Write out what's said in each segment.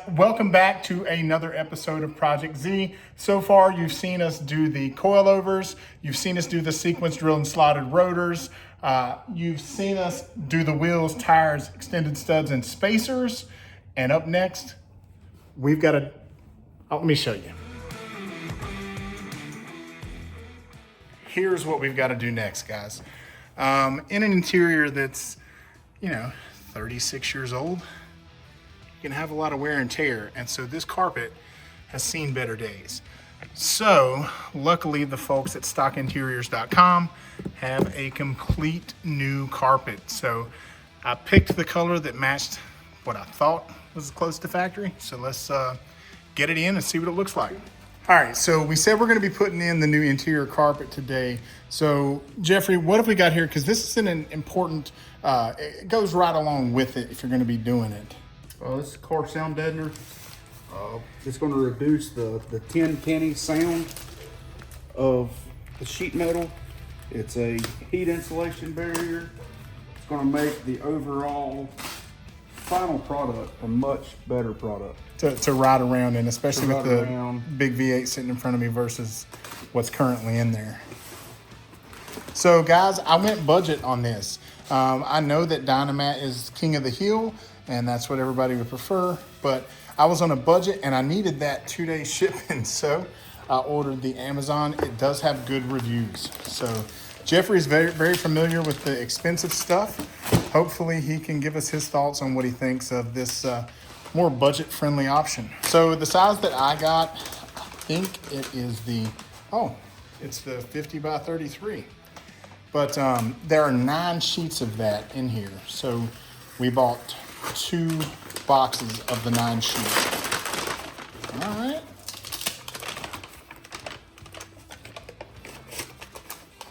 welcome back to another episode of Project Z. So far, you've seen us do the coilovers, you've seen us do the sequence drill and slotted rotors, you've seen us do the wheels, tires, extended studs, and spacers. And up next, we've got let me show you. Here's what we've got to do next, guys. In an interior that's, 36 years old, you can have a lot of wear and tear. And so this carpet has seen better days. So luckily the folks at stockinteriors.com have a complete new carpet. So I picked the color that matched what I thought was close to factory. So let's get it in and see what it looks like. All right, so we said we're gonna be putting in the new interior carpet today. So Jeffrey, what have we got here? Because this is an important, it goes right along with it if you're gonna be doing it. This is a car sound deadener. It's going to reduce the tin penny sound of the sheet metal. It's a heat insulation barrier. It's going to make the overall final product a much better product. To ride around in, especially with the big V8 sitting in front of me versus what's currently in there. So guys, I went budget on this. I know that Dynamat is king of the hill, and that's what everybody would prefer, but I was on a budget and I needed that 2-day shipping, so I ordered the Amazon. It does have good reviews. So Jeffrey is very, very familiar with the expensive stuff. Hopefully he can give us his thoughts on what he thinks of this more budget-friendly option. So the size that I got, I think it is it's the 50 by 33. But there are 9 sheets of that in here. So we bought 2 boxes of the 9 sheets. All right.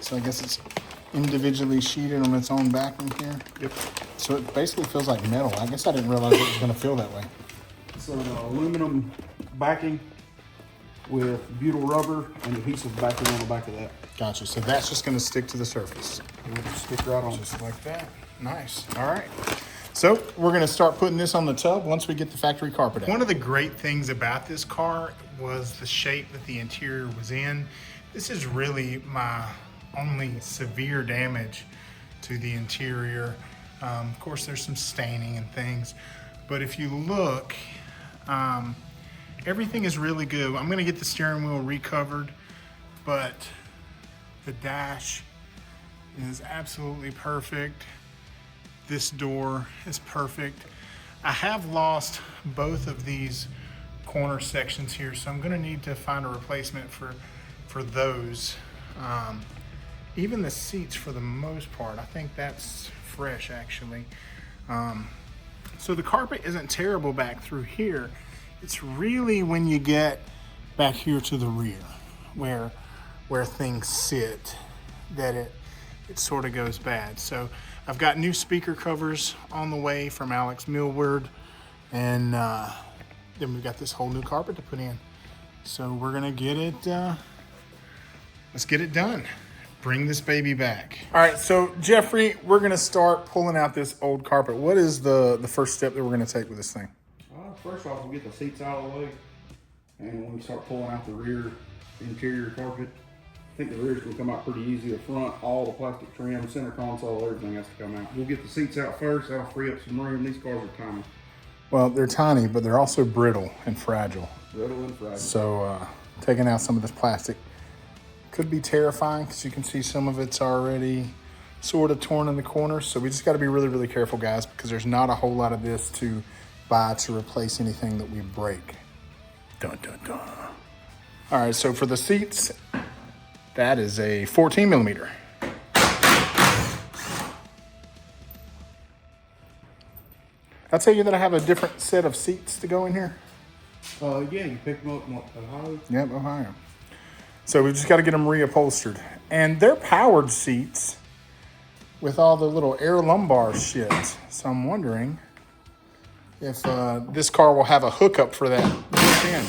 So I guess it's individually sheeted on its own backing here. Yep. So it basically feels like metal. I guess I didn't realize it was gonna feel that way. It's an aluminum backing with butyl rubber and adhesive backing on the back of that. Gotcha, so that's just gonna stick to the surface. It'll just stick right on. Just like that. Nice, all right. So we're gonna start putting this on the tub once we get the factory carpet out. One of the great things about this car was the shape that the interior was in. This is really my only severe damage to the interior. Of course, there's some staining and things, but if you look, everything is really good. I'm gonna get the steering wheel recovered, but the dash is absolutely perfect. This door is perfect. I have lost both of these corner sections here, so I'm gonna need to find a replacement for those. Even the seats for the most part, I think that's fresh actually. So the carpet isn't terrible back through here. It's really when you get back here to the rear where things sit that it sort of goes bad. So I've got new speaker covers on the way from Alex Millward, and then we've got this whole new carpet to put in. So we're gonna get it, let's get it done. Bring this baby back. All right, so Jeffrey, we're gonna start pulling out this old carpet. What is the first step that we're gonna take with this thing? First off, we'll get the seats out of the way, and when we start pulling out the rear interior carpet, I think the rear's gonna come out pretty easy. The front, all the plastic trim, center console, everything has to come out. We'll get the seats out first. That'll free up some room. These cars are tiny. Well, they're tiny, but they're also brittle and fragile. Brittle and fragile. So taking out some of this plastic could be terrifying because you can see some of it's already sort of torn in the corners. So we just got to be really, really careful, guys, because there's not a whole lot of this to buy to replace anything that we break. Dun, dun, dun. All right, so for the seats, that is a 14 millimeter. I'll tell you that I have a different set of seats to go in here. Yeah, you picked them up in Ohio? Yep, Ohio. So we just got to get them reupholstered. And they're powered seats with all the little air lumbar shit. So I'm wondering if this car will have a hookup for that built in.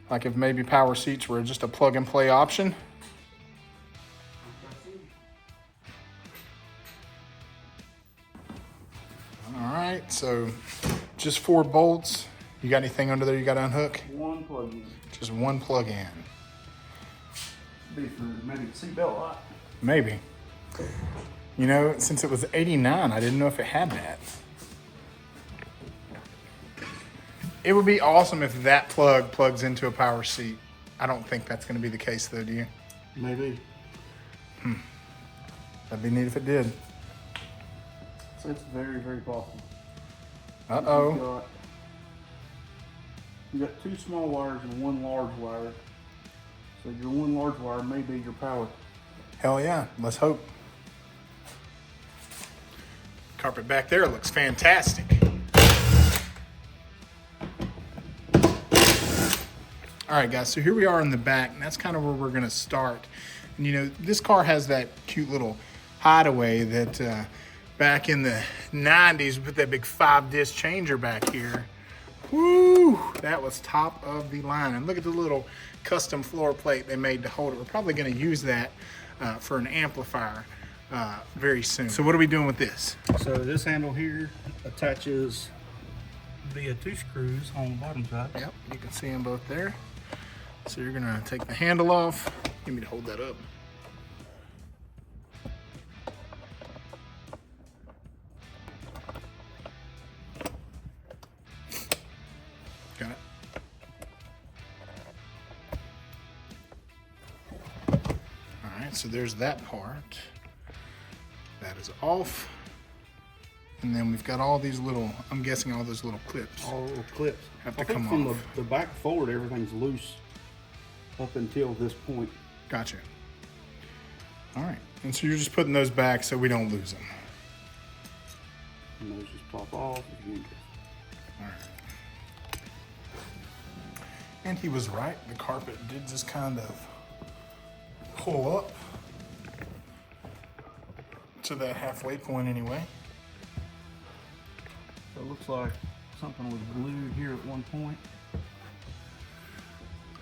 Like if maybe power seats were just a plug and play option. All right. so just 4 bolts. You got anything under there you got to unhook? One plug-in. Just one plug-in. Be for maybe the seatbelt light. Maybe. You know, since it was 89, I didn't know if it had that. It would be awesome if that plug plugs into a power seat. I don't think that's going to be the case, though, do you? Maybe. That'd be neat if it did. So it's very, very possible. Uh-oh. You got 2 small wires and 1 large wire. So your 1 large wire may be your power. Hell yeah, let's hope. Carpet back there looks fantastic. All right, guys, so here we are in the back, and that's kind of where we're gonna start. And you know, this car has that cute little hideaway that back in the 90s, we put that big 5-disc changer back here. Woo, that was top of the line. And look at the little custom floor plate they made to hold it. We're probably gonna use that for an amplifier very soon. So what are we doing with this? So this handle here attaches via 2 screws on the bottom side. Yep, you can see them both there. So you're gonna take the handle off. Give me to hold that up. Got it. All right, so there's that part. That is off. And then we've got all these little, I'm guessing all those little clips. All little clips. Have to I think come from off. the back forward, everything's loose up until this point. Gotcha. All right, and so you're just putting those back so we don't lose them. And those just pop off. All right. And he was right, the carpet did just kind of pull up to that halfway point anyway. So it looks like something was glued here at one point.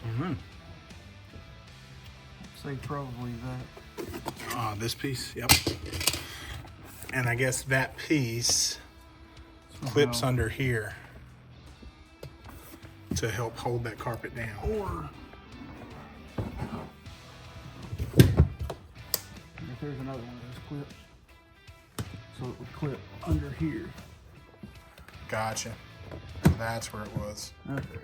Mm-hmm. Say probably that. This piece, yep. And I guess that piece clips under here to help hold that carpet down. Or if there's another one of those clips, so it would clip under here. Gotcha. That's where it was. Okay.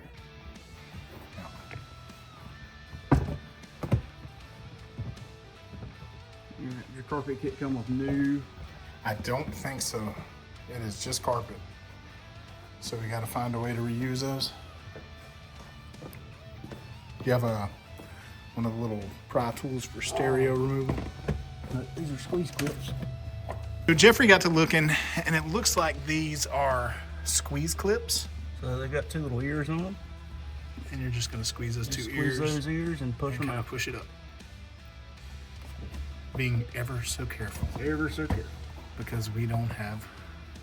Your carpet kit come with new. I don't think so. It is just carpet. So we got to find a way to reuse those. Do you have one of the little pry tools for stereo removal? These are squeeze clips. So Jeffrey got to looking, and it looks like these are squeeze clips. So they got 2 little ears on them. And you're just going to squeeze those two Squeeze ears those ears and push and them kind out. of push it up. Being ever so careful Ever so careful. because we don't have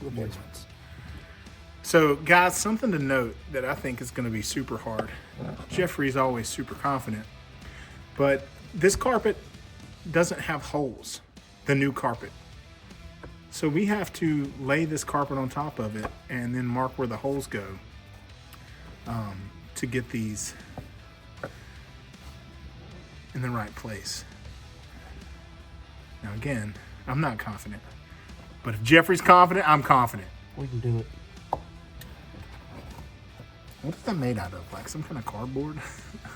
replacements. So guys, something to note that I think is going to be super hard. Jeffrey's always super confident, but this carpet doesn't have holes, the new carpet. So we have to lay this carpet on top of it and then mark where the holes go to get these in the right place. Now again, I'm not confident, but if Jeffrey's confident, I'm confident. We can do it. What is that made out of? Like some kind of cardboard?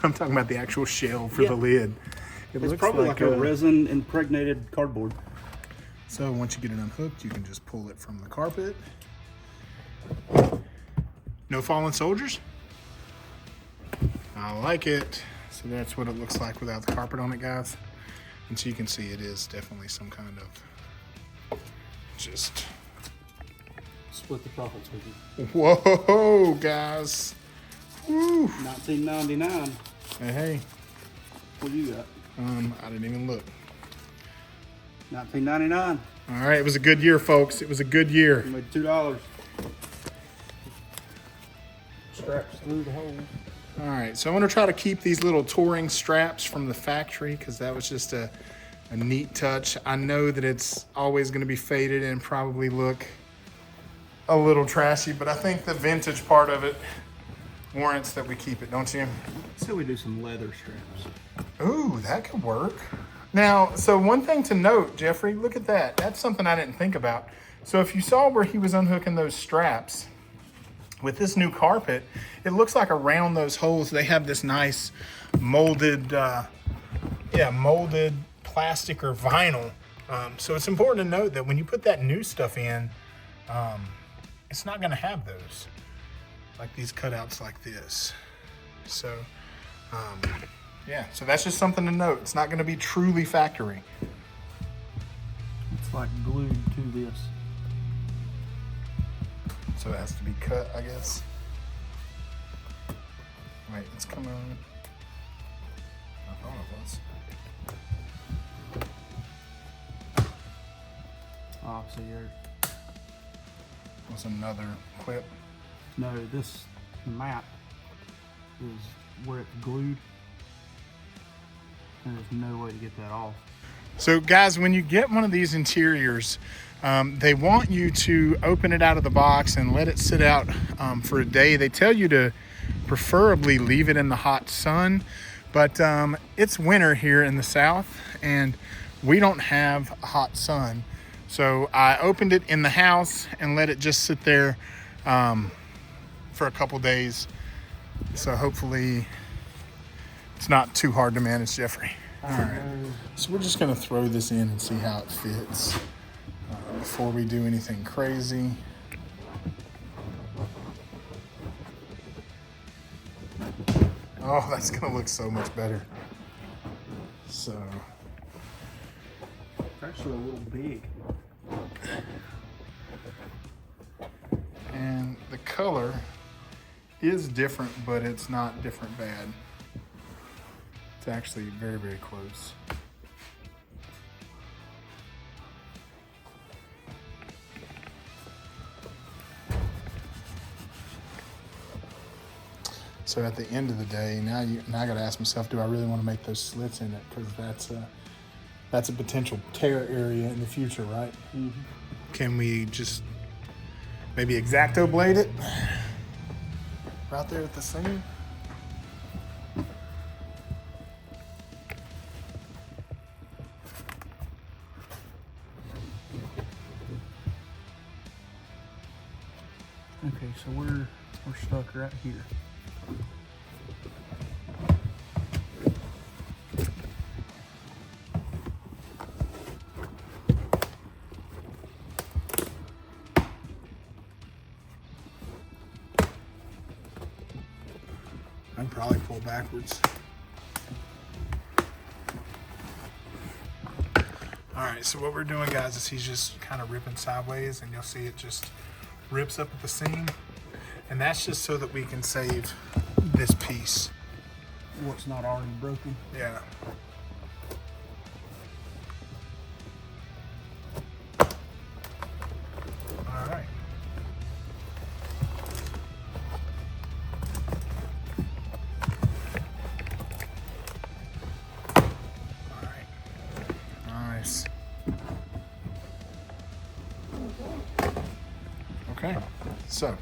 I'm talking about the actual shell for Yeah. the lid. It's probably like a resin impregnated cardboard. So once you get it unhooked, you can just pull it from the carpet. No fallen soldiers? I like it. So that's what it looks like without the carpet on it, guys. And so you can see it is definitely some kind of just... Split the profits with you. Whoa, guys. Woo. 1999. Hey, What do you got? I didn't even look. 1999. All right, it was a good year, folks. It was a good year. You made $2. Straps through the hole. All right, so I'm gonna try to keep these little touring straps from the factory because that was just a neat touch. I know that it's always gonna be faded and probably look a little trashy, but I think the vintage part of it warrants that we keep it, don't you? So we do some leather straps. Ooh, that could work. Now, so one thing to note, Jeffrey, look at that. That's something I didn't think about. So if you saw where he was unhooking those straps, with this new carpet, it looks like around those holes, they have this nice molded, molded plastic or vinyl. So it's important to note that when you put that new stuff in, it's not gonna have those, like these cutouts like this. So, yeah, so that's just something to note. It's not gonna be truly factory. It's like glued to this. So it has to be cut, I guess. Wait, it's coming on. I thought it was. Oh, so you're... Was another clip. No, this mat is where it's glued. And there's no way to get that off. So guys, when you get one of these interiors, they want you to open it out of the box and let it sit out for a day. They tell you to preferably leave it in the hot sun, but it's winter here in the South and we don't have a hot sun. So I opened it in the house and let it just sit there for a couple days. So hopefully it's not too hard to manage, Jeffrey. All right, so we're just gonna throw this in and see how it fits before we do anything crazy. Oh, that's gonna look so much better. So. It's actually a little big. And the color is different, but it's not different bad. It's actually very, very close. So at the end of the day, now I got to ask myself, do I really want to make those slits in it? Because that's a potential tear area in the future, right? Mm-hmm. Can we just maybe X-Acto blade it right there at the seam? Okay, so we're stuck right here. I can probably pull backwards. All right, so what we're doing, guys, is he's just kind of ripping sideways, and you'll see it just rips up at the seam. And that's just so that we can save this piece. What's not already broken. Yeah. All right. All right. Nice. Okay, so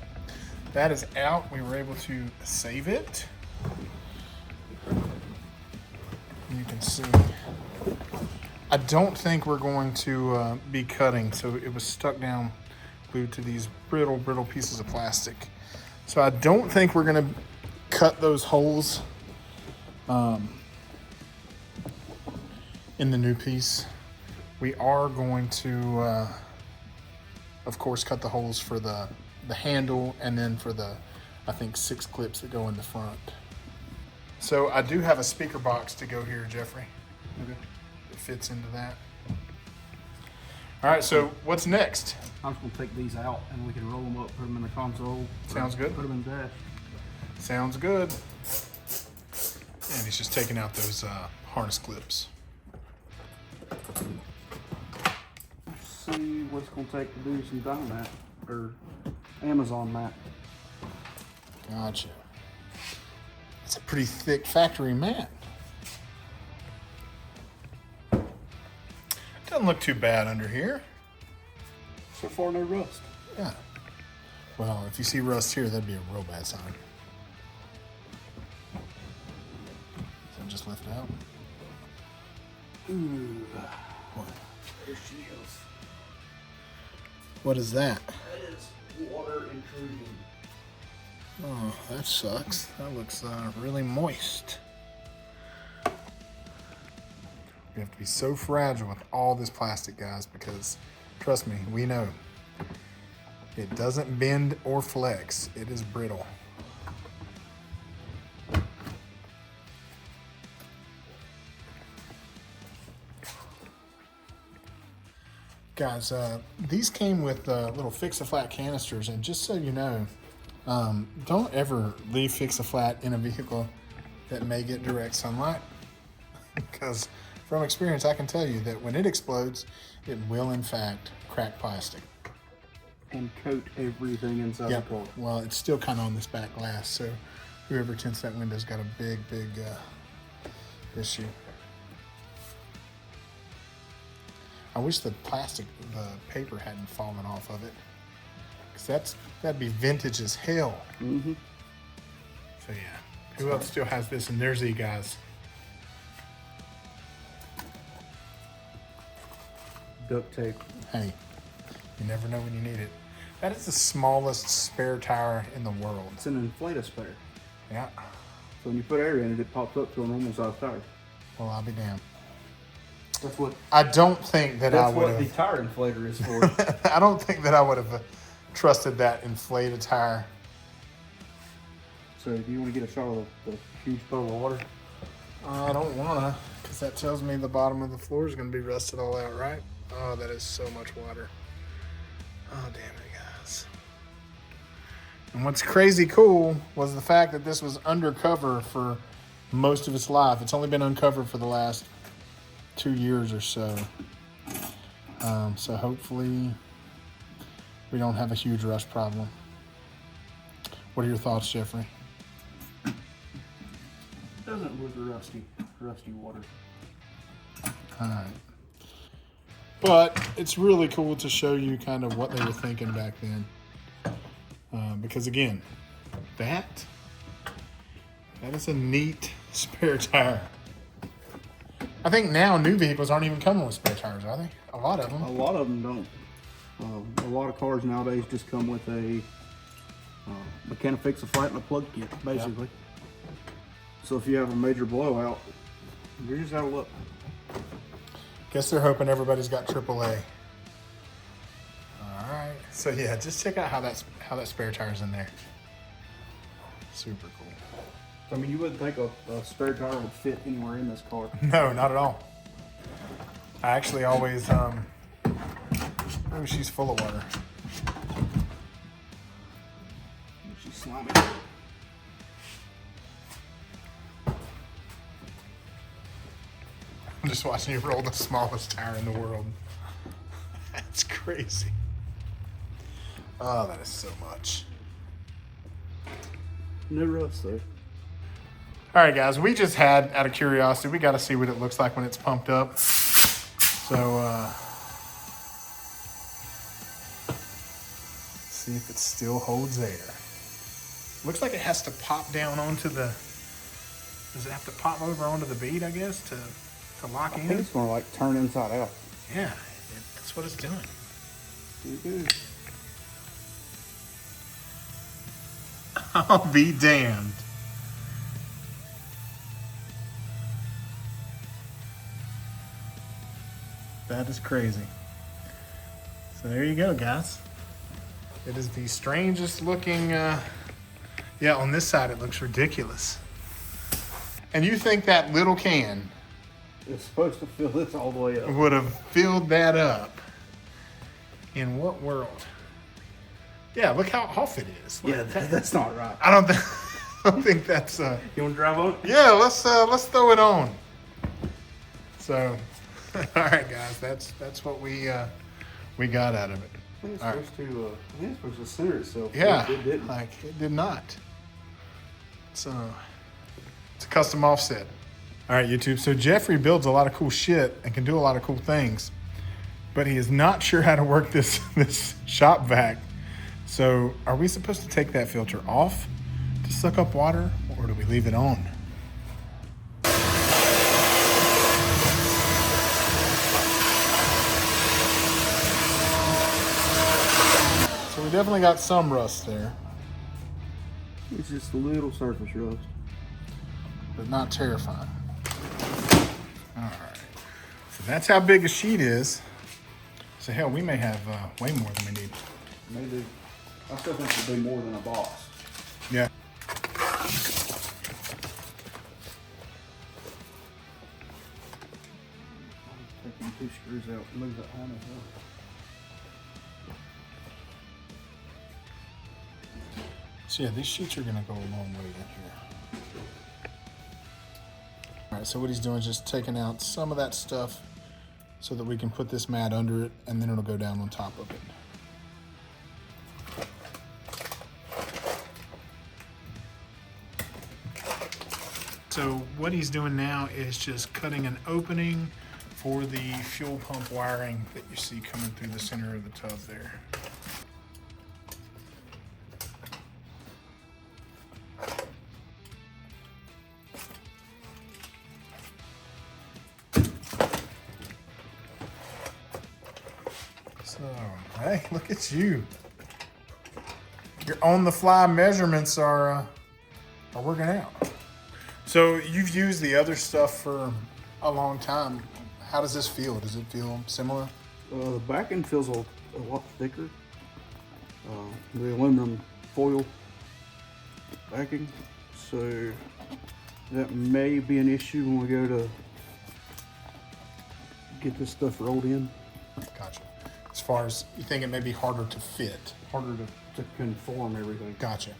that is out. We were able to save it. You can see. I don't think we're going to be cutting, so it was stuck down, glued to these brittle pieces of plastic. So I don't think we're going to cut those holes in the new piece. We are going to, of course, cut the holes for the handle and then for the, I think, 6 clips that go in the front. So I do have a speaker box to go here, Jeffrey. Okay. It fits into that. All right, so what's next? I'm just gonna take these out and we can roll them up, put them in the console. Sounds good. Put them in the dash. Sounds good. And he's just taking out those harness clips. Let's see what it's gonna take to do some Dynamat or Amazon mat. Gotcha. It's a pretty thick factory mat. Doesn't look too bad under here. So far, no rust. Yeah. Well, if you see rust here, that'd be a real bad sign. So just lift it out. Ooh. What? There she is. What is that? That is water intruding. Oh, that sucks. That looks really moist. You have to be so fragile with all this plastic, guys, because trust me, we know. It doesn't bend or flex. It is brittle. Guys, these came with little Fix-A-Flat canisters, and just so you know, don't ever leave Fix-A-Flat in a vehicle that may get direct sunlight, because from experience I can tell you that when it explodes, it will in fact crack plastic. And coat everything inside the car. Well, it's still kind of on this back glass, so whoever tints that window's got a big issue. I wish the paper hadn't fallen off of it, because that'd be vintage as hell. Mm-hmm. So yeah, who else still has this? And there's you guys. Duct tape. Hey, you never know when you need it. That is the smallest spare tire in the world. It's an inflator spare. Yeah. So when you put air in it, it pops up to a normal size tire. Well, I'll be damned. That's what. I don't think that I would That's what the tire inflator is for. I don't think that I would have trusted that inflated tire. So do you want to get a shot of the huge puddle of water? I don't wanna, because that tells me the bottom of the floor is gonna be rusted all out, right? Oh, that is so much water. Oh, damn it, guys. And what's crazy cool was the fact that this was undercover for most of its life. It's only been uncovered for the last 2 years or so. So hopefully we don't have a huge rust problem. What are your thoughts, Jeffrey? Doesn't look rusty water. All right. But it's really cool to show you kind of what they were thinking back then. Because again, that is a neat spare tire. I think now new vehicles aren't even coming with spare tires, are they? A lot of them. A lot of them don't. A lot of cars nowadays just come with a mechanic fix-a-flat and a plug kit, basically. Yep. So if you have a major blowout, you're just out of luck. Guess they're hoping everybody's got AAA. All right. So yeah, just check out how that spare tire's in there. Super cool. I mean, you wouldn't think a spare tire would fit anywhere in this car. No, not at all. I actually always, oh, she's full of water. She's slimy. I'm just watching you roll the smallest tire in the world. That's crazy. Oh, that is so much. No rust though. All right, guys, we just had, out of curiosity, we got to see what it looks like when it's pumped up. So, see if it still holds air. Looks like it has to pop down onto the, does it have to pop over onto the bead, I guess, to lock in? I think it's going to like turn inside out. Yeah, that's what it's doing. Mm-hmm. I'll be damned. That is crazy. So there you go, guys. It is the strangest looking, yeah, on this side it looks ridiculous. And you think that little can It's supposed to fill this all the way up. would have filled that up? In what world? Yeah, look how off it is. Yeah, that's not right. I don't think that's, You want to drive on it? yeah, let's throw it on. So, all right, guys, that's what we got out of it. I think it's supposed to. I think it's supposed to center itself. Yeah, it didn't. like it did not. So it's a custom offset. All right, YouTube. So Jeffrey builds a lot of cool shit and can do a lot of cool things, but he is not sure how to work this shop vac. So are we supposed to take that filter off to suck up water, or do we leave it on? So we definitely got some rust there, It's just a little surface rust. but not terrifying. All right, so that's how big a sheet is. So hell, we may have way more than we need. Maybe. I still think it'll be more than a box. Yeah. Taking 2 screws out, move that harness up. So yeah, these sheets are gonna go a long way in here. All right, so what he's doing is just taking out some of that stuff so that we can put this mat under it, and then it'll go down on top of it. So what he's doing now is just cutting an opening for the fuel pump wiring that you see coming through the center of the tub there. So, hey, look at you. Your on-the-fly measurements are working out. So you've used the other stuff for a long time. How does this feel? Does it feel similar? The back end feels a lot thicker. The aluminum foil backing, so that may be an issue when we go to get this stuff rolled in. Gotcha. As far as you think it may be harder to fit. Harder to conform everything. Gotcha.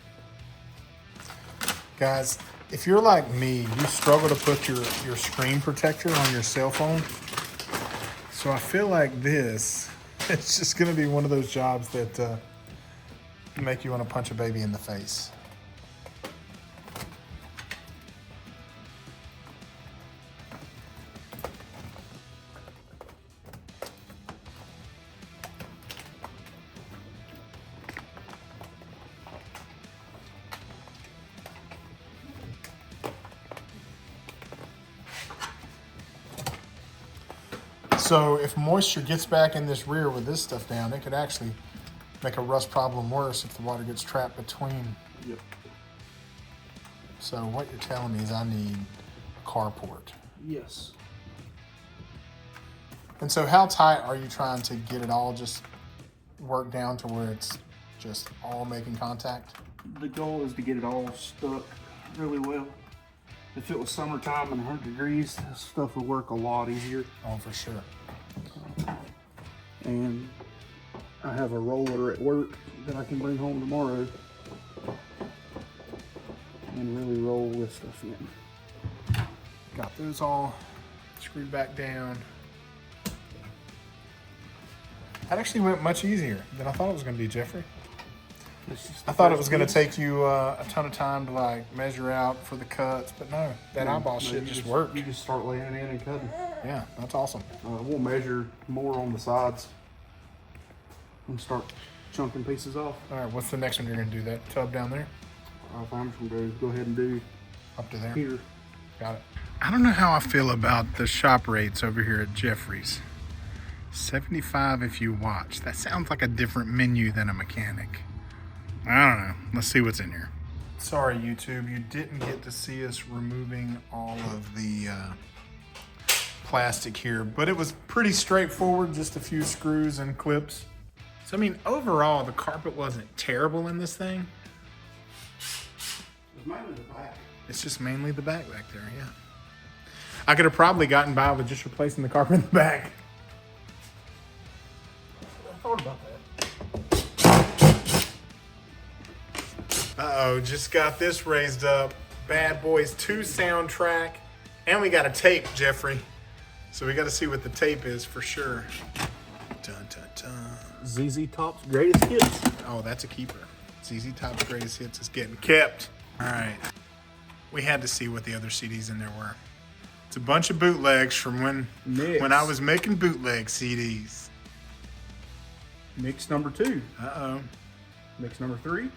Guys, if you're like me, you struggle to put your screen protector on your cell phone. So I feel like this, it's just gonna be one of those jobs that make you want to punch a baby in the face. So if moisture gets back in this rear with this stuff down, it could actually make a rust problem worse if the water gets trapped between. Yep. So what you're telling me is I need a carport. Yes. And so how tight are you trying to get it all just worked down to where it's just all making contact? The goal is to get it all stuck really well. If it was summertime and 100 degrees, this stuff would work a lot easier. Oh, for sure. And I have a roller at work that I can bring home tomorrow and really roll this stuff in. Got those all screwed back down. That actually went much easier than I thought it was going to be, Jeffrey. I thought it was going to take you a ton of time to like measure out for the cuts, but no, that eyeball shit just worked. You just start laying it in and cutting. Yeah, that's awesome. We'll measure more on the sides and start chunking pieces off. All right, what's the next one you're going to do? That tub down there? I'm just going to go ahead and do Up to there? here. Got it. I don't know how I feel about the shop rates over here at Jeffrey's. 75 if you watch. That sounds like a different menu than a mechanic. I don't know. Let's see what's in here. Sorry, YouTube. You didn't get to see us removing all of the plastic here, but it was pretty straightforward. Just a few screws and clips. So, I mean, overall, the carpet wasn't terrible in this thing. It's mainly the back. It's just mainly the back there, yeah. I could have probably gotten by with just replacing the carpet in the back. I thought about that. Uh-oh, just got this raised up. Bad Boys 2 soundtrack. And we got a tape, Jeffrey. So we got to see what the tape is for sure. Dun, dun, dun. ZZ Top's greatest hits. Oh, that's a keeper. ZZ Top's greatest hits is getting kept. All right. We had to see what the other CDs in there were. It's a bunch of bootlegs from when I was making bootleg CDs. Mix number 2. Uh-oh. Mix number 3.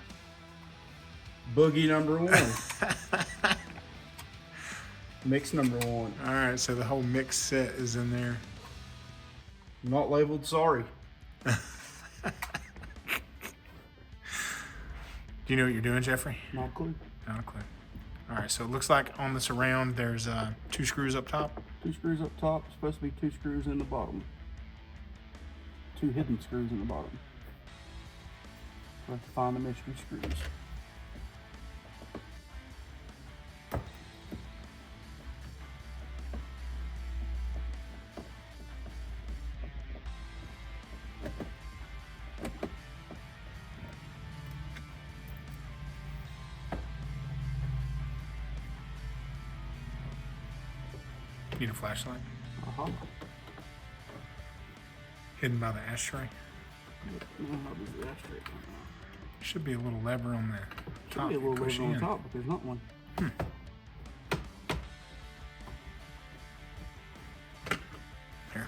Boogie number 1. Mix number 1. All right, so the whole mix set is in there. Not labeled, sorry. Do you know what you're doing, Jeffrey? Not a clue. Not a clue. All right, so it looks like on the surround there's 2 screws up top. 2 screws up top, supposed to be 2 screws in the bottom. 2 hidden screws in the bottom. We'll have to find the mystery screws. Need a flashlight? Uh-huh. Hidden by the ashtray. Should be a little lever on the top. Should be a little to push lever on in. top, but there's not one. Here,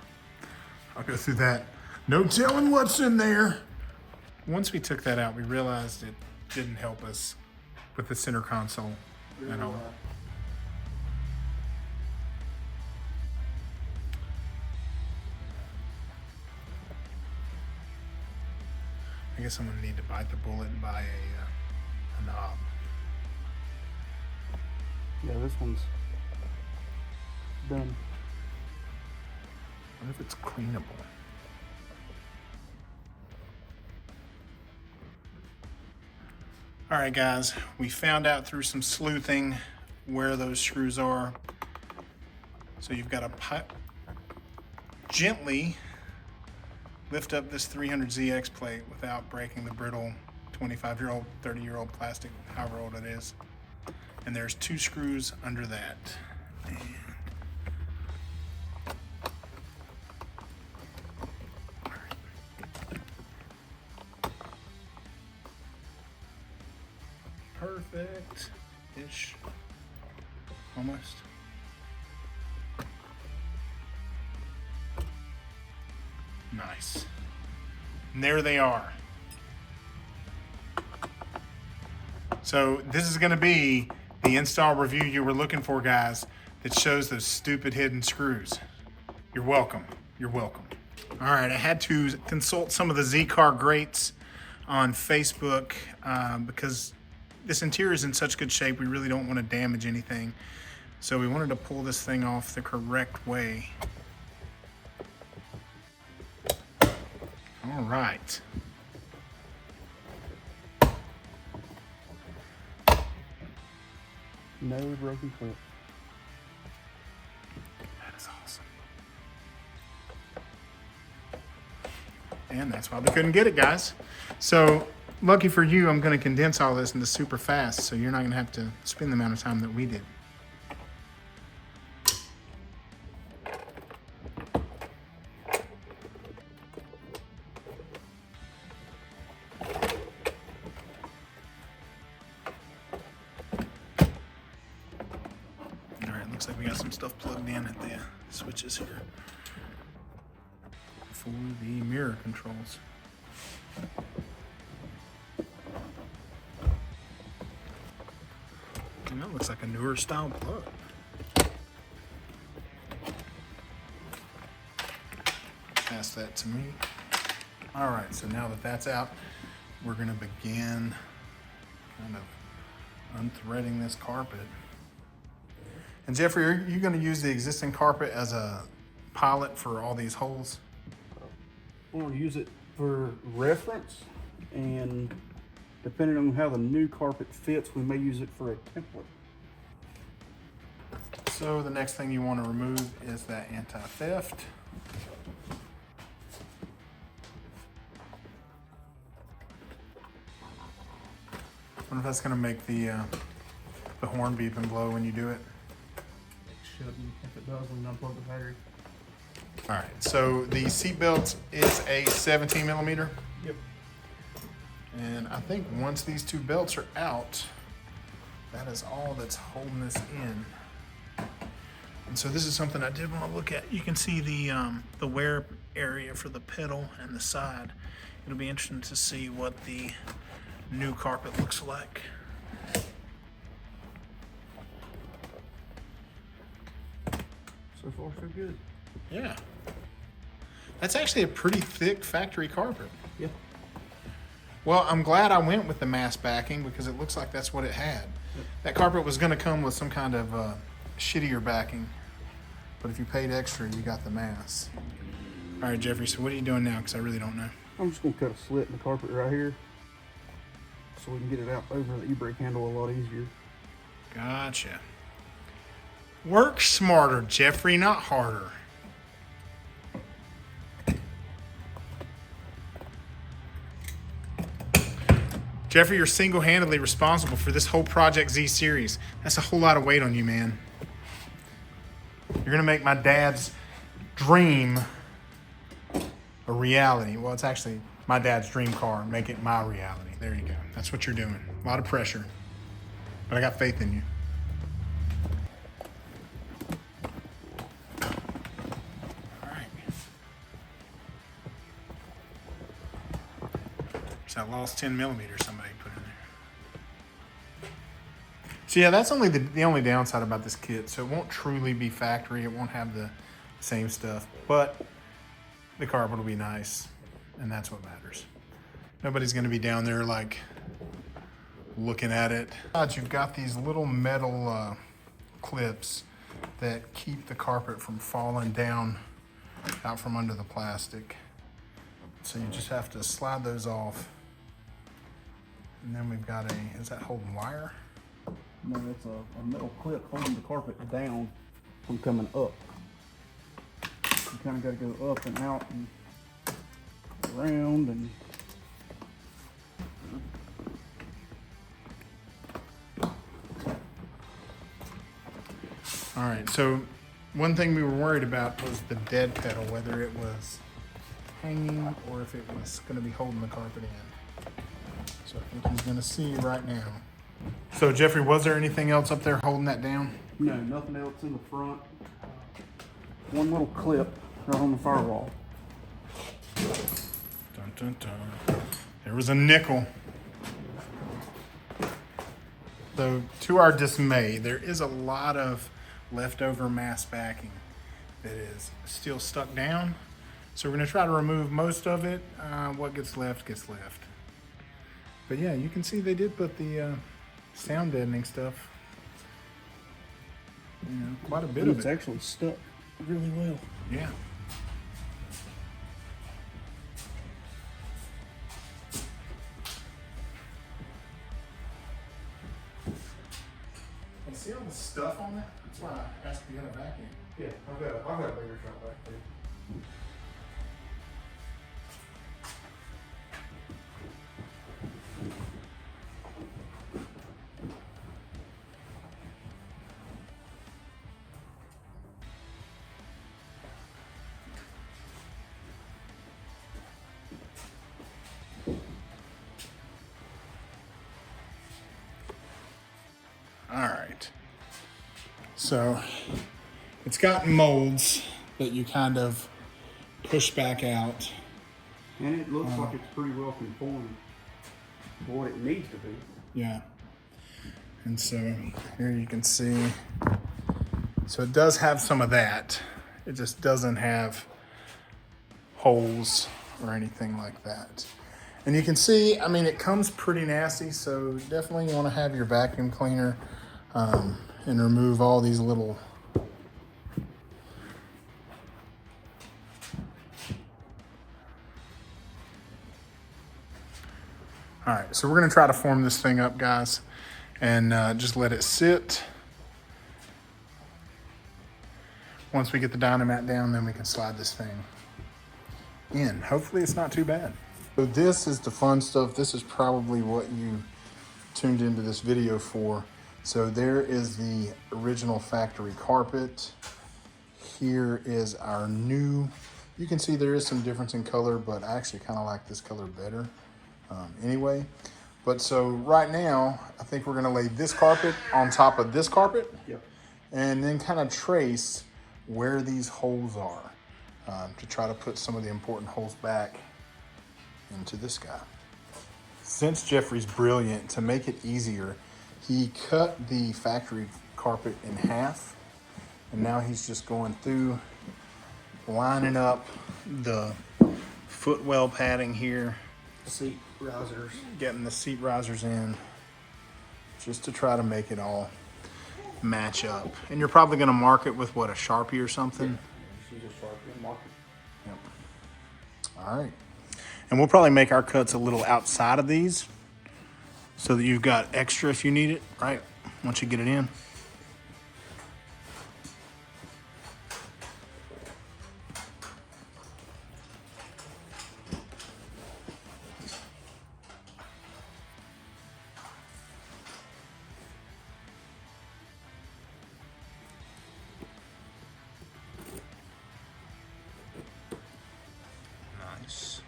I'll go through that. No telling what's in there. Once we took that out, we realized it didn't help us with the center console at all. I guess I'm gonna need to bite the bullet and buy a knob. Yeah, this one's done. What if it's cleanable? All right, guys, we found out through some sleuthing where those screws are. So you've got to gently lift up this 300ZX plate without breaking the brittle 25-year-old, 30-year-old plastic, however old it is. And there's 2 screws under that. And perfect-ish, almost. Nice. And there they are. So this is going to be the install review you were looking for, guys, that shows those stupid hidden screws. You're welcome. You're welcome. All right, I had to consult some of the Z-Car greats on Facebook because this interior is in such good shape, we really don't want to damage anything. So we wanted to pull this thing off the correct way. All right. No broken clip. That is awesome. And that's why we couldn't get it, guys. So lucky for you, I'm going to condense all this into super fast, so you're not going to have to spend the amount of time that we did. Looks like we got some stuff plugged in at the switches here for the mirror controls. And that looks like a newer style plug. Pass that to me. All right, so now that that's out, we're gonna begin kind of unthreading this carpet. And Jeffrey, are you going to use the existing carpet as a pilot for all these holes? We'll use it for reference, and depending on how the new carpet fits, we may use it for a template. So the next thing you want to remove is that anti-theft. I wonder if that's going to make the horn beep and blow when you do it. Shouldn't. If it does, we can unplug the battery. All right, so the seat belt is a 17 millimeter. Yep. And I think once these 2 belts are out, that is all that's holding this in. And so this is something I did want to look at. You can see the wear area for the pedal and the side. It'll be interesting to see what the new carpet looks like. So far, so good. Yeah. That's actually a pretty thick factory carpet. Yeah. Well, I'm glad I went with the mass backing because it looks like that's what it had. Yep. That carpet was going to come with some kind of shittier backing, but if you paid extra, you got the mass. All right, Jeffrey, so what are you doing now? Because I really don't know. I'm just going to cut a slit in the carpet right here so we can get it out over the e-brake handle a lot easier. Gotcha. Work smarter, Jeffrey, not harder. Jeffrey, you're single-handedly responsible for this whole Project Z series. That's a whole lot of weight on you, man. You're gonna make my dad's dream a reality. Well, it's actually my dad's dream car. Make it my reality. There you go. That's what you're doing. A lot of pressure. But I got faith in you. All right. It's that lost 10 millimeter somebody put in there. So yeah, that's only the only downside about this kit. So it won't truly be factory. It won't have the same stuff, but the carpet will be nice, and that's what matters. Nobody's going to be down there like looking at it. You've got these little metal clips that keep the carpet from falling down out from under the plastic. So you just have to slide those off. And then we've got is that holding wire? No, it's a metal clip holding the carpet down from coming up. You kind of got to go up and out and around and all right, so one thing we were worried about was the dead pedal, whether it was hanging or if it was going to be holding the carpet in. So I think he's going to see right now. So Jeffrey, was there anything else up there holding that down? no, nothing else in the front. One little clip right on the firewall. Dun, dun, dun. There was a nickel. Though, to our dismay, there is a lot of leftover mass backing that is still stuck down. So we're going to try to remove most of it. What gets left gets left. But yeah, you can see they did put the sound deadening stuff. You know, quite a bit of It's it. actually stuck really well. Yeah. You see all the stuff on that? That's why I asked you to get a vacuum. Yeah, I've got a bigger truck back there. All right. So it's got molds that you kind of push back out. And it looks like it's pretty well conformed to what it needs to be. Yeah. And so here you can see, so it does have some of that. It just doesn't have holes or anything like that. And you can see, I mean, it comes pretty nasty, so definitely you want to have your vacuum cleaner and remove all these little All right, so we're gonna try to form this thing up, guys, and just let it sit. Once we get the Dynamat down, then we can slide this thing in. Hopefully it's not too bad. So this is the fun stuff. This is probably what you tuned into this video for. So there is the original factory carpet. Here is our new, you can see there is some difference in color, but I actually kind of like this color better anyway. But so right now, I think we're gonna lay this carpet on top of this carpet. Yep. And then kind of trace where these holes are to try to put some of the important holes back into this guy. Since Jeffrey's brilliant, to make it easier, he cut the factory carpet in half, and now he's just going through, lining up the footwell padding here, Seat risers. getting the seat risers in, just to try to make it all match up. And you're probably going to mark it with what, a Sharpie or something? Use a Sharpie and mark it. Yep. All right. And we'll probably make our cuts a little outside of these so that you've got extra if you need it, right? Once you get it in. Nice.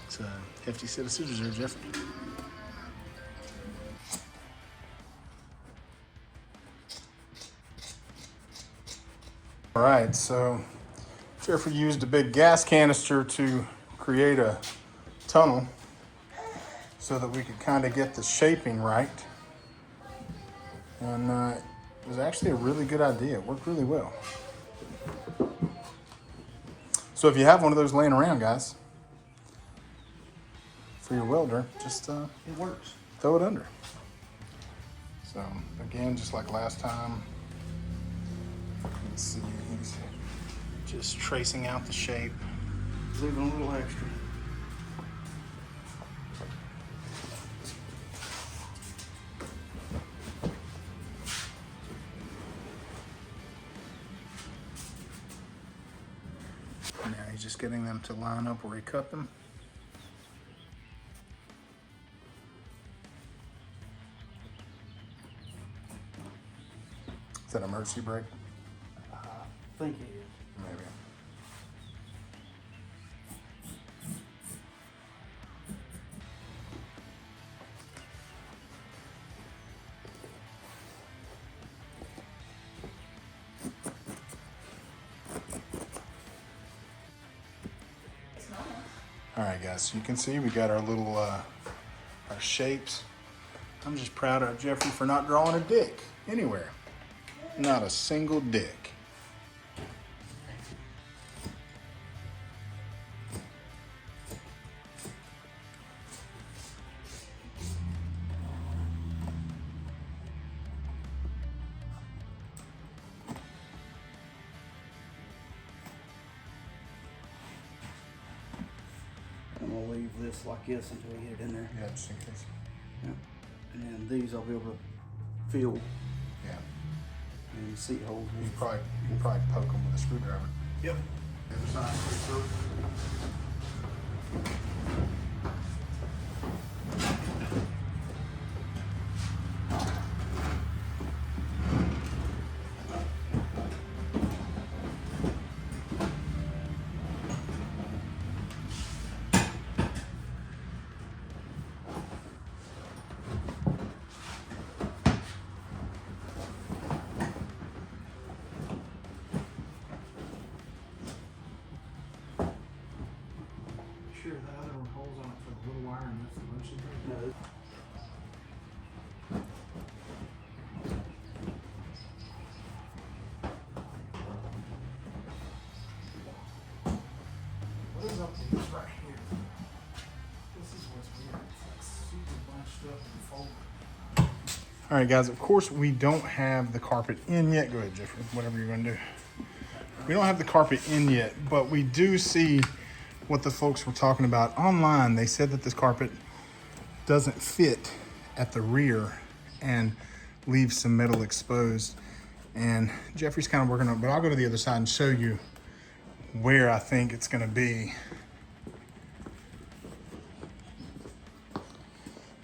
It's a hefty set of scissors there, Jeffrey. All right, so Jeffrey used a big gas canister to create a tunnel so that we could kind of get the shaping right. And it was actually a really good idea. It worked really well. So if you have one of those laying around, guys, for your welder, just It works. throw it under. So again, just like last time, you can see he's just tracing out the shape. Leaving a little extra. Now he's just getting them to line up where he cut them. Is that emergency brake? I think it is. Maybe. All right, guys, so you can see we got our little, our shapes. I'm just proud of Jeffrey for not drawing a dick anywhere. Not a single dick. I'm gonna leave this like this until we get it in there. Yeah, just in case. Yep. And then these I'll be able to fill Yeah. and seat holes. You can probably poke them with a screwdriver. Yep. The other side, through. Sure, the other one holds on it for the little wire and that's the motion brake. No. What is up to this right here? This is what's weird. It's like super bunched up and folded. All right, guys, of course we don't have the carpet in yet. Go ahead, Jeffrey, whatever you're gonna do. We don't have the carpet in yet, but we do see what the folks were talking about online. They said that this carpet doesn't fit at the rear and leaves some metal exposed. And Jeffrey's kind of working on it, but I'll go to the other side and show you where I think it's gonna be.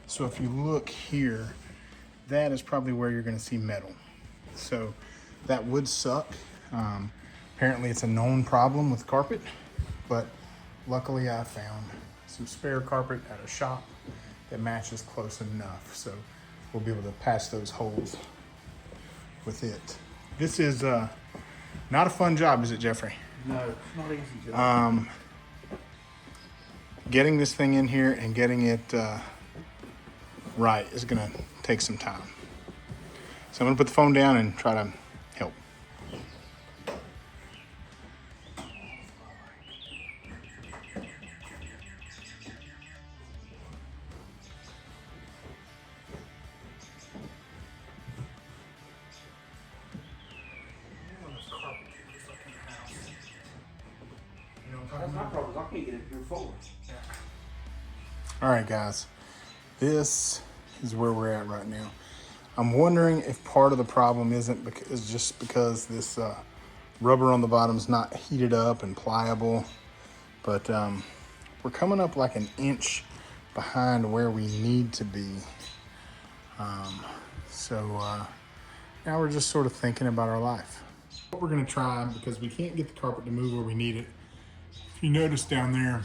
So if you look here, that is probably where you're gonna see metal. So that would suck. Apparently it's a known problem with carpet, but luckily I found some spare carpet at a shop that matches close enough. So we'll be able to patch those holes with it. This is not a fun job, is it, Jeffrey? No, it's not easy, Joe. Getting this thing in here and getting it right is gonna take some time. So I'm gonna put the phone down and try to help. That's my problem. I can't get it through forward. All right, guys, this is where we're at right now. I'm wondering if part of the problem is just because this rubber on the bottom is not heated up and pliable, but we're coming up like an inch behind where we need to be. So now we're just sort of thinking about our life. What we're gonna try, because we can't get the carpet to move where we need it. If you notice down there,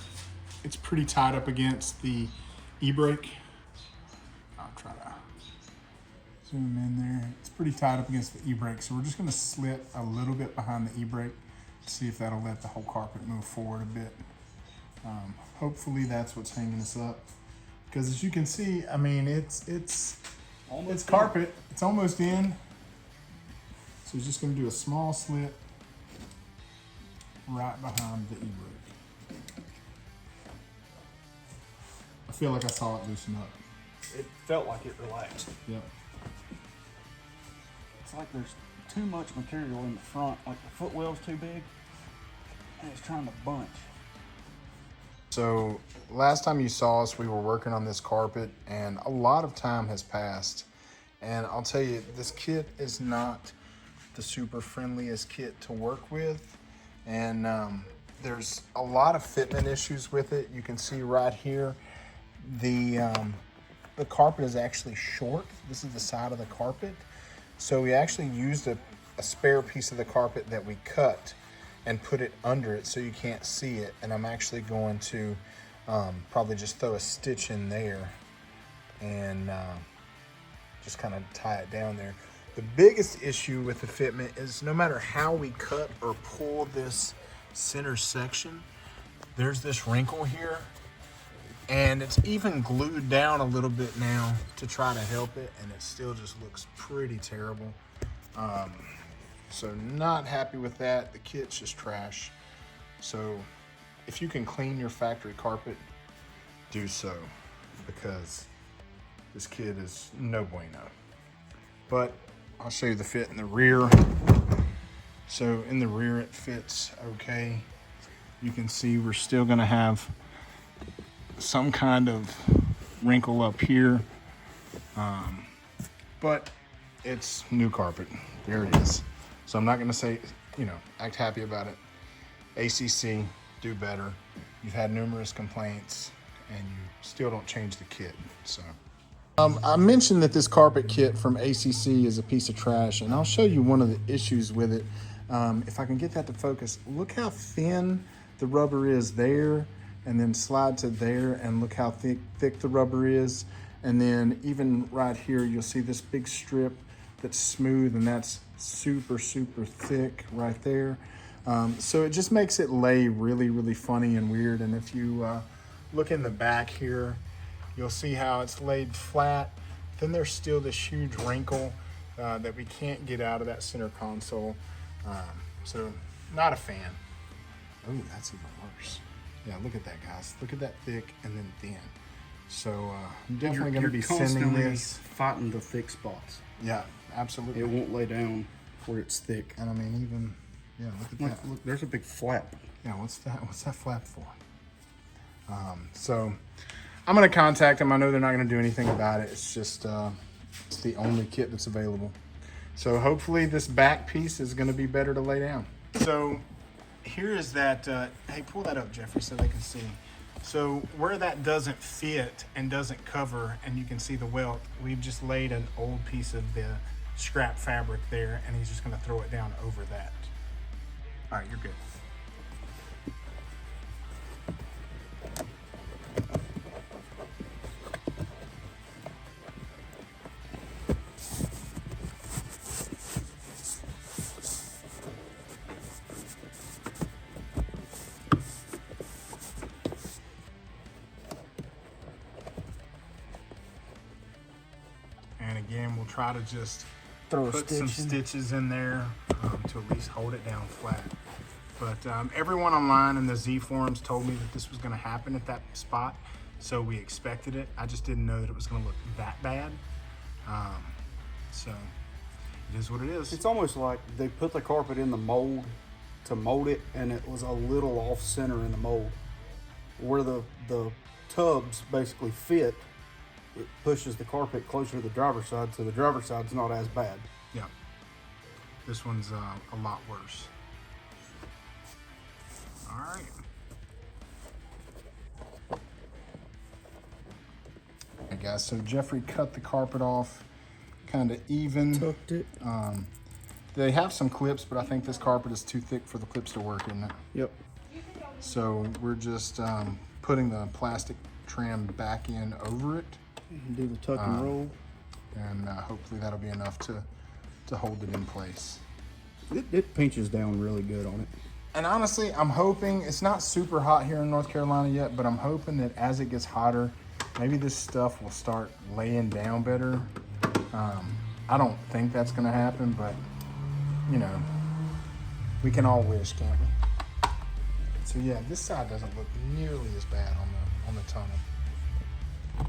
it's pretty tied up against the e-brake. I'll try to zoom in there. It's pretty tied up against the e-brake, so we're just gonna slit a little bit behind the e-brake to see if that'll let the whole carpet move forward a bit. Hopefully that's what's hanging us up. Because as you can see, I mean, it's carpet. It's almost in. So we're just gonna do a small slit right behind the e-brake. I feel like I saw it loosen up. It felt like it relaxed. Yep. It's like there's too much material in the front, like the footwell's too big, and it's trying to bunch. So last time you saw us, we were working on this carpet, and a lot of time has passed. And I'll tell you, this kit is not the super friendliest kit to work with. And there's a lot of fitment issues with it. You can see right here, the carpet is actually short. This is the side of the carpet. So we actually used a spare piece of the carpet that we cut and put it under it so you can't see it. And I'm actually going to probably just throw a stitch in there and just kind of tie it down there. The biggest issue with the fitment is no matter how we cut or pull this center section, there's this wrinkle here, and it's even glued down a little bit now to try to help it, and it still just looks pretty terrible. So not happy with that. The kit's just trash. So if you can clean your factory carpet, do so, because this kit is no bueno. But I'll show you the fit in the rear. So in the rear it fits okay. You can see we're still gonna have some kind of wrinkle up here. But it's new carpet, there it is. So I'm not gonna say, act happy about it. ACC, do better. You've had numerous complaints and you still don't change the kit, so. I mentioned that this carpet kit from ACC is a piece of trash, and I'll show you one of the issues with it. If I can get that to focus, look how thin the rubber is there, and then slide to there, and look how thick the rubber is. And then even right here, you'll see this big strip that's smooth, and that's super, super thick right there. So it just makes it lay really, really funny and weird. And if you look in the back here, you'll see how it's laid flat. Then there's still this huge wrinkle that we can't get out of that center console. So not a fan. Oh, that's even worse. Yeah, look at that, guys. Look at that thick and then thin. So I'm definitely going to be sending this. Fighting the thick spots. Yeah, absolutely. It won't lay down where it's thick. And I mean, even, yeah, look at that. Look, there's a big flap. Yeah, what's that? What's that flap for? So I'm gonna contact them. I know they're not gonna do anything about it. It's just it's the only kit that's available. So hopefully this back piece is gonna be better to lay down. So here is that. Hey, pull that up, Jeffrey, so they can see. So where that doesn't fit and doesn't cover, and you can see the welt, we've just laid an old piece of the scrap fabric there, and he's just gonna throw it down over that. All right, you're good. again, we'll try to just Throw put some stitches in there to at least hold it down flat. But everyone online in the Z forums told me that this was going to happen at that spot, so we expected it. I just didn't know that it was going to look that bad. So it is what it is. It's almost like they put the carpet in the mold to mold it, and it was a little off center in the mold. Where the tubs basically fit, it pushes the carpet closer to the driver's side, so the driver's side's not as bad. Yeah. This one's a lot worse. All right. Okay, guys, so Jeffrey cut the carpet off kind of even. Tucked it. They have some clips, but I think this carpet is too thick for the clips to work, isn't it? Yep. So we're just putting the plastic trim back in over it. And do the tuck and roll. And hopefully that'll be enough to hold it in place. It pinches down really good on it. And honestly, I'm hoping, it's not super hot here in North Carolina yet, but I'm hoping that as it gets hotter, maybe this stuff will start laying down better. I don't think that's gonna happen, but you know, we can all wish, can't we? So yeah, this side doesn't look nearly as bad on the tunnel. And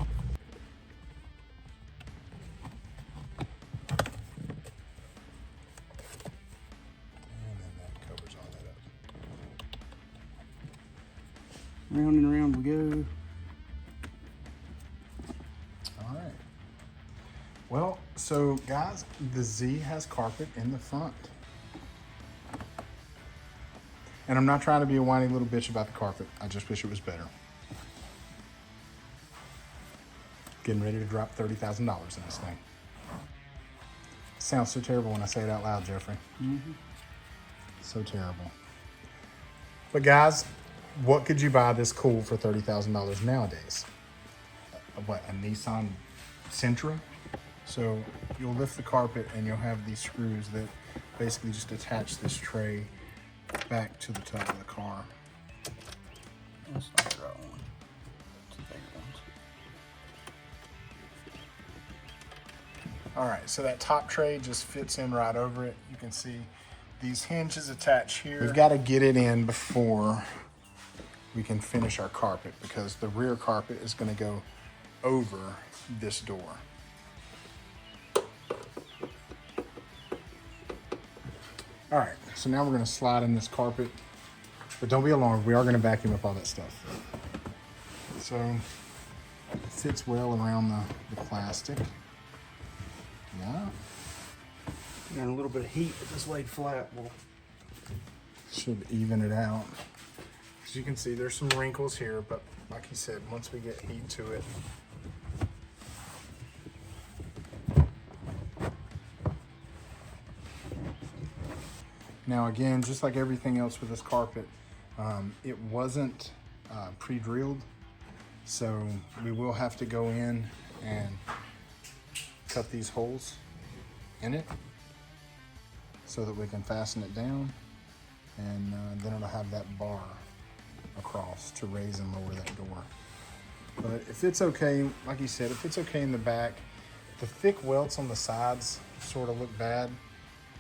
then that covers all that up. Round and round we go. All right. Well, so guys, the Z has carpet in the front. And I'm not trying to be a whiny little bitch about the carpet. I just wish it was better. Getting ready to drop $30,000 in this thing. Sounds so terrible when I say it out loud, Jeffrey. Mm-hmm. So terrible. But guys, what could you buy this cool for $30,000 nowadays? What, a Nissan Sentra? So you'll lift the carpet and you'll have these screws that basically just attach this tray back to the top of the car. That's not the right one. It's the bigger ones. All right, so that top tray just fits in right over it. You can see these hinges attach here. We've got to get it in before we can finish our carpet because the rear carpet is going to go over this door. All right, so now we're going to slide in this carpet, but don't be alarmed. We are going to vacuum up all that stuff. So it fits well around the plastic. Yeah. And a little bit of heat if it's laid flat will Should even it out. As you can see, there's some wrinkles here, but like he said, once we get heat to it, now again, just like everything else with this carpet, it wasn't pre-drilled, so we will have to go in and cut these holes in it so that we can fasten it down, and then it'll have that bar across to raise and lower that door. But if it's okay, like you said, if it's okay in the back, the thick welts on the sides sort of look bad,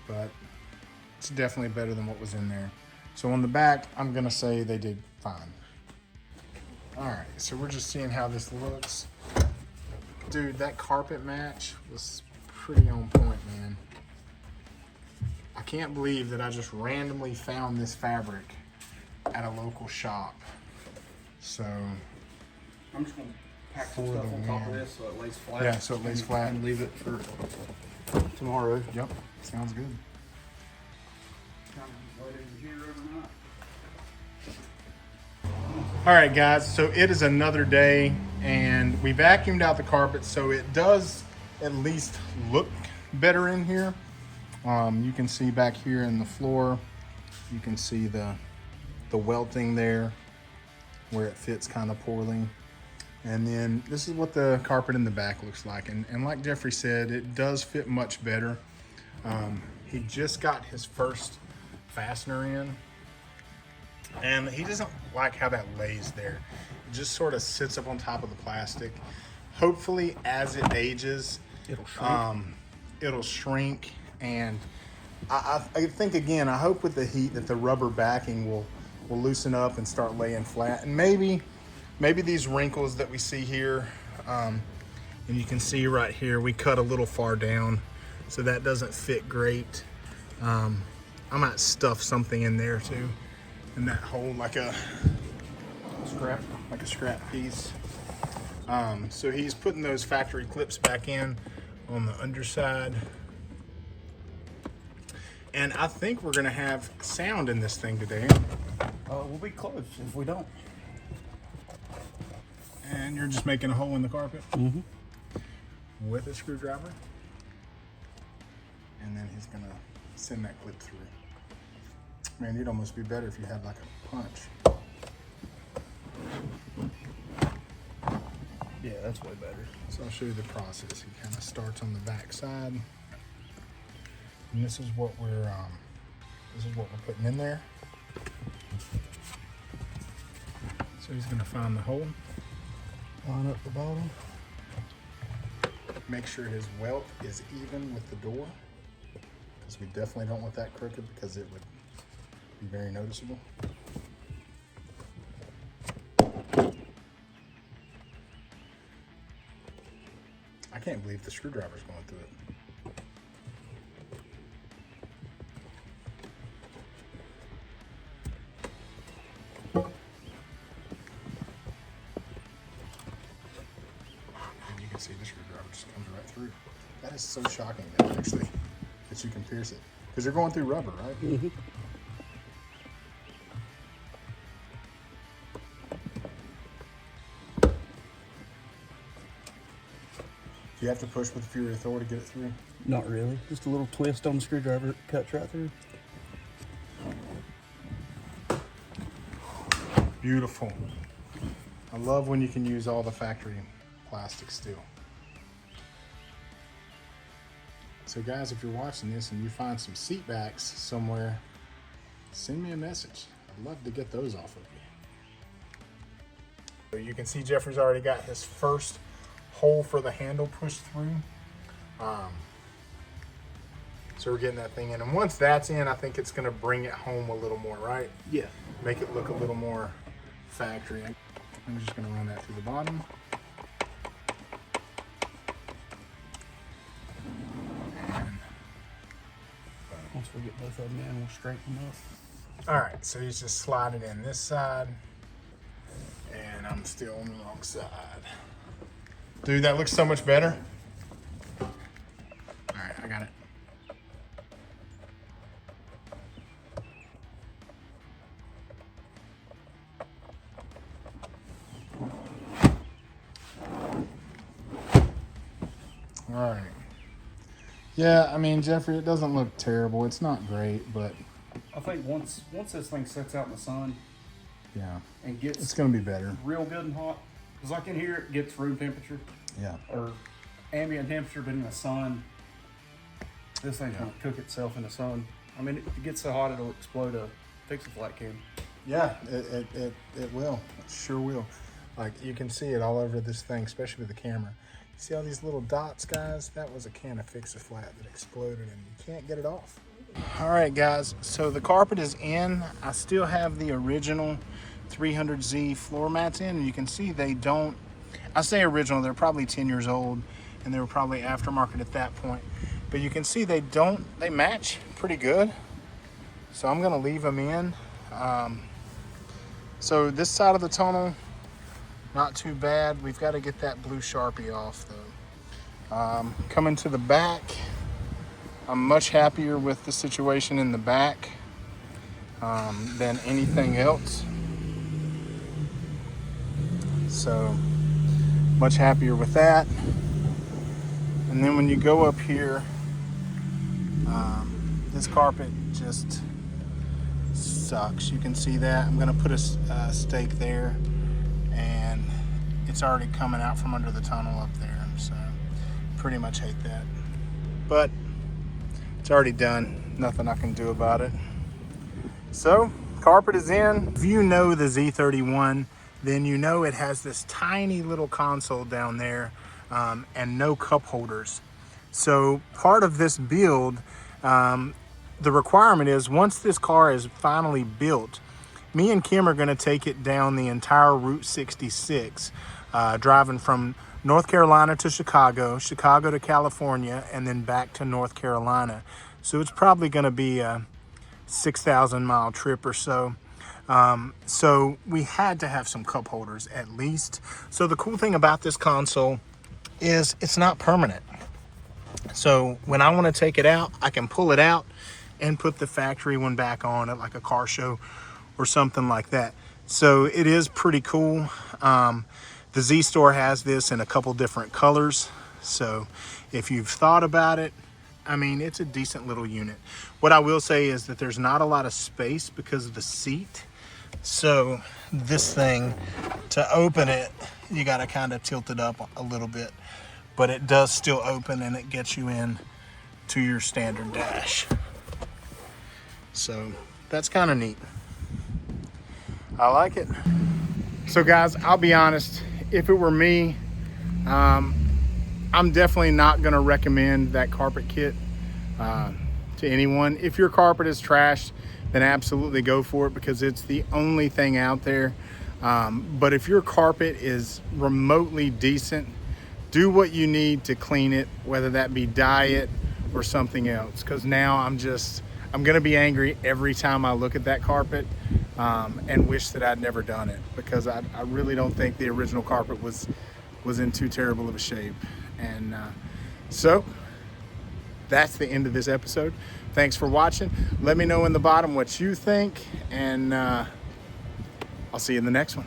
but it's definitely better than what was in there. So on the back, I'm gonna say they did fine. All right, so we're just seeing how this looks. Dude, that carpet match was pretty on point, man. I can't believe that I just randomly found this fabric at a local shop. So, I'm just gonna pack some For stuff the on top of win. this so it lays flat. yeah, so it lays flat. And leave it for tomorrow. Yep, sounds good. All right, guys, so it is another day, and we vacuumed out the carpet, so it does at least look better in here. You can see back here in the floor, you can see the welting there where it fits kind of poorly. And then this is what the carpet in the back looks like. And like Jeffrey said, it does fit much better. He just got his first fastener in, and he doesn't like how that lays there. It just sort of sits up on top of the plastic. Hopefully, as it ages, It'll shrink. It'll shrink, and I think, again, I hope with the heat that the rubber backing will loosen up and start laying flat. And maybe these wrinkles that we see here, and you can see right here, we cut a little far down, so that doesn't fit great. I might stuff something in there too, in that hole, like a scrap piece. So he's putting those factory clips back in on the underside. And I think we're gonna have sound in this thing today. We'll be close if we don't. And you're just making a hole in the carpet? Mm-hmm. With a screwdriver. And then he's gonna send that clip through. Man, it'd almost be better if you had like a punch. Yeah, that's way better. So I'll show you the process. He kind of starts on the back side. And this is what we're putting in there. So he's gonna find the hole. Line up the bottom. Make sure his welt is even with the door, because we definitely don't want that crooked, because it would be very noticeable. I can't believe the screwdriver's going through it. See, the screwdriver just comes right through. That is so shocking that actually that you can pierce it, because you're going through rubber, right? Mm-hmm. Do you have to push with Fury Thor to get it through? Not really. Just a little twist on the screwdriver, it cuts right through. Beautiful. I love when you can use all the factory plastic steel. So guys, if you're watching this and you find some seat backs somewhere, send me a message. I'd love to get those off of you. So you can see Jeffrey's already got his first hole for the handle pushed through. So we're getting that thing in. And once that's in, I think it's gonna bring it home a little more, right? Yeah. Make it look a little more factory. I'm just gonna run that through the bottom. Once we get both of them in, we'll straighten them up. All right, so he's just sliding in this side, and I'm still on the wrong side. Dude, that looks so much better. All right, I got it. All right. Yeah, I mean, Jeffrey, it doesn't look terrible. It's not great, but I think once this thing sets out in the sun, yeah, and gets it's gonna be better. real good and hot, because like in here it gets room temperature, Yeah. or ambient temperature, but in the sun, this thing's gonna cook itself in the sun. I mean, if it gets so hot it'll explode a fix-a-flat can. Yeah, it will. It sure will. Like, you can see it all over this thing, especially with the camera. See all these little dots, guys? That was a can of Fix-A-Flat that exploded, and you can't get it off. All right, guys, so the carpet is in. I still have the original 300Z floor mats in, and you can see they don't, I say original, they're probably 10 years old, and they were probably aftermarket at that point. But you can see they match pretty good. So I'm gonna leave them in. So this side of the tunnel, not too bad. We've got to get that blue Sharpie off though. Coming to the back, I'm much happier with the situation in the back than anything else. So much happier with that. And then when you go up here, this carpet just sucks. You can see that. I'm gonna put a stake there, and it's already coming out from under the tunnel up there, so pretty much hate that. But it's already done. Nothing I can do about it. So carpet is in. If you know the Z31, then you know it has this tiny little console down there and no cup holders. So part of this build, the requirement is once this car is finally built, me and Kim are going to take it down the entire Route 66, driving from North Carolina to Chicago, Chicago to California, and then back to North Carolina. So it's probably going to be a 6,000 mile trip or so. So we had to have some cup holders at least. So the cool thing about this console is it's not permanent. So when I want to take it out, I can pull it out and put the factory one back on at like a car show or something like that. So it is pretty cool. The Z Store has this in a couple different colors. So if you've thought about it, I mean, it's a decent little unit. What I will say is that there's not a lot of space because of the seat. So this thing, to open it, you got to kind of tilt it up a little bit, but it does still open and it gets you in to your standard dash. So that's kind of neat. I like it. So guys, I'll be honest, if it were me, I'm definitely not gonna recommend that carpet kit to anyone. If your carpet is trashed, then absolutely go for it because it's the only thing out there. But if your carpet is remotely decent, do what you need to clean it, whether that be dye it or something else. Because now I'm gonna be angry every time I look at that carpet and wish that I'd never done it, because I really don't think the original carpet was in too terrible of a shape. And so that's the end of this episode. Thanks for watching. Let me know in the bottom what you think, and I'll see you in the next one.